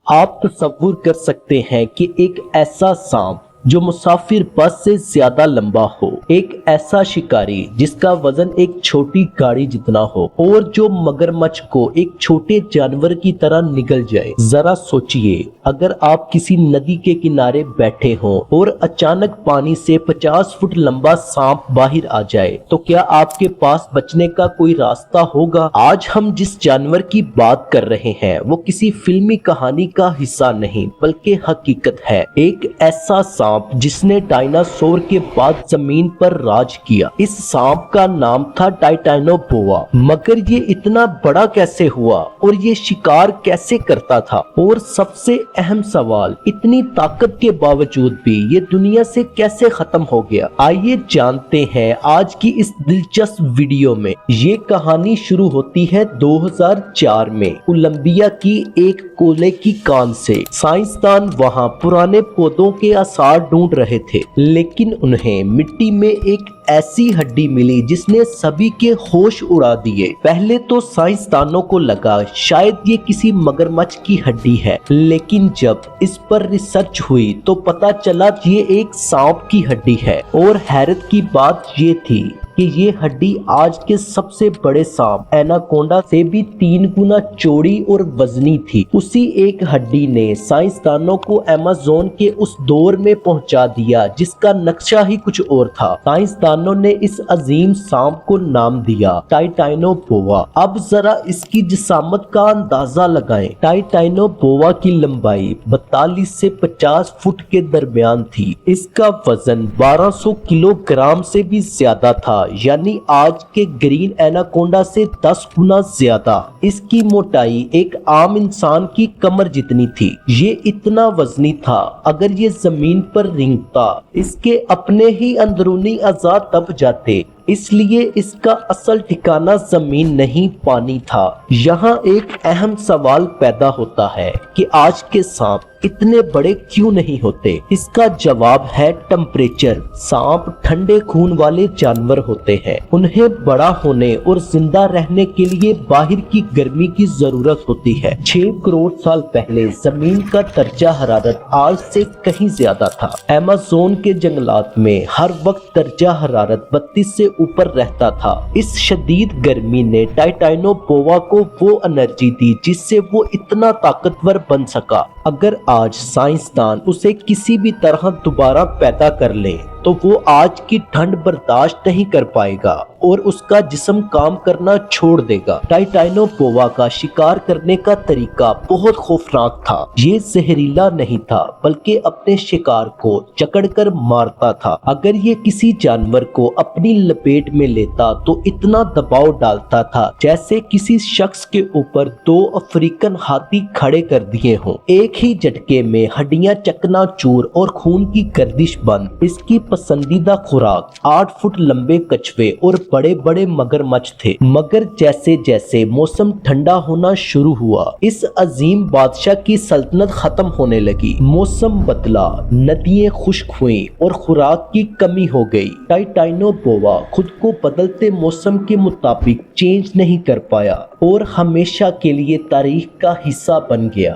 آپ تصور کر سکتے ہیں کہ ایک ایسا سانپ جو مسافر بس سے زیادہ لمبا ہو، ایک ایسا شکاری جس کا وزن ایک چھوٹی گاڑی جتنا ہو اور جو مگرمچھ کو ایک چھوٹے جانور کی طرح نگل جائے۔ ذرا سوچئے، اگر آپ کسی ندی کے کنارے بیٹھے ہوں اور اچانک پانی سے 50 فٹ لمبا سانپ باہر آ جائے تو کیا آپ کے پاس بچنے کا کوئی راستہ ہوگا؟ آج ہم جس جانور کی بات کر رہے ہیں وہ کسی فلمی کہانی کا حصہ نہیں بلکہ حقیقت ہے، ایک ایسا سانپ جس نے ڈائناسور کے بعد زمین پر راج کیا۔ اس سانپ کا نام تھا ٹائٹانوبوا، مگر یہ اتنا بڑا کیسے ہوا اور یہ شکار کیسے کرتا تھا؟ اور سب سے اہم سوال، اتنی طاقت کے باوجود بھی یہ دنیا سے کیسے ختم ہو گیا؟ آئیے جانتے ہیں آج کی اس دلچسپ ویڈیو میں۔ یہ کہانی شروع ہوتی ہے 2004 میں کولمبیا کی ایک کولے کی کان سے۔ سائنسدان وہاں پرانے پودوں کے آثار ڈھونڈ رہے تھے، لیکن انہیں مٹی میں ایک ایسی ہڈی ملی جس نے سبھی کے ہوش اڑا دیے۔ پہلے تو سائنسدانوں کو لگا شاید یہ کسی مگرمچھ کی ہڈی ہے، لیکن جب اس پر ریسرچ ہوئی تو پتہ چلا یہ ایک سانپ کی ہڈی ہے، اور حیرت کی بات یہ تھی کہ یہ ہڈی آج کے سب سے بڑے سانپ ایناکونڈا سے بھی 3 گنا چوڑی اور وزنی تھی۔ اسی ایک ہڈی نے سائنسدانوں کو ایمیزون کے اس دور میں پہنچا دیا جس کا نقشہ ہی کچھ اور تھا۔ سائنسدانوں نے اس عظیم سانپ کو نام دیا ٹائٹانوبوا۔ اب ذرا اس کی جسامت کا اندازہ لگائیں۔ ٹائٹانوبوا کی لمبائی 42 سے 50 فٹ کے درمیان تھی۔ اس کا وزن 1200 کلو گرام سے بھی زیادہ تھا، یعنی آج کے گرین ایناکونڈا سے 10 گنا زیادہ۔ اس کی موٹائی ایک عام انسان کی کمر جتنی تھی۔ یہ اتنا وزنی تھا اگر یہ زمین پر رینگتا اس کے اپنے ہی اندرونی اعضاء دب جاتے، اس لیے اس کا اصل ٹھکانہ زمین نہیں پانی تھا۔ یہاں ایک اہم سوال پیدا ہوتا ہے کہ آج کے سانپ اتنے بڑے کیوں نہیں ہوتے؟ اس کا جواب ہے ٹمپریچر۔ سانپ ٹھنڈے خون والے جانور ہوتے ہیں، انہیں بڑا ہونے اور زندہ رہنے کے لیے باہر کی گرمی کی ضرورت ہوتی ہے۔ 6 کروڑ سال پہلے زمین کا درجہ حرارت آج سے کہیں زیادہ تھا۔ ایمیزون کے جنگلات میں ہر وقت درجہ حرارت 32 سے اوپر رہتا تھا۔ اس شدید گرمی نے ٹائٹانوبوا کو وہ انرجی دی جس سے وہ اتنا طاقتور بن سکا۔ اگر آج سائنسدان اسے کسی بھی طرح دوبارہ پیدا کر لیں تو وہ آج کی ٹھنڈ برداشت نہیں کر پائے گا اور اس کا جسم کام کرنا چھوڑ دے گا۔ ٹائٹانوبوا کا شکار کرنے کا طریقہ بہت خوفناک تھا۔ یہ زہریلا نہیں تھا بلکہ اپنے شکار کو جکڑ کر مارتا تھا۔ اگر یہ کسی جانور کو اپنی لپیٹ میں لیتا تو اتنا دباؤ ڈالتا تھا جیسے کسی شخص کے اوپر 2 افریقن ہاتھی کھڑے کر دیے ہوں۔ ایک ہی جھٹکے میں ہڈیاں چکنا چور اور خون کی گردش بند۔ اس کی پسندیدہ خوراک 8 فٹ لمبے کچھوے اور بڑے بڑے مگرمچھ تھے۔ مگر جیسے جیسے موسم ٹھنڈا ہونا شروع ہوا، اس عظیم بادشاہ کی سلطنت ختم ہونے لگی۔ موسم بدلا، ندیاں خشک ہوئیں اور خوراک کی کمی ہو گئی۔ ٹائٹانوبوا خود کو بدلتے موسم کے مطابق چینج نہیں کر پایا اور ہمیشہ کے لیے تاریخ کا حصہ بن گیا۔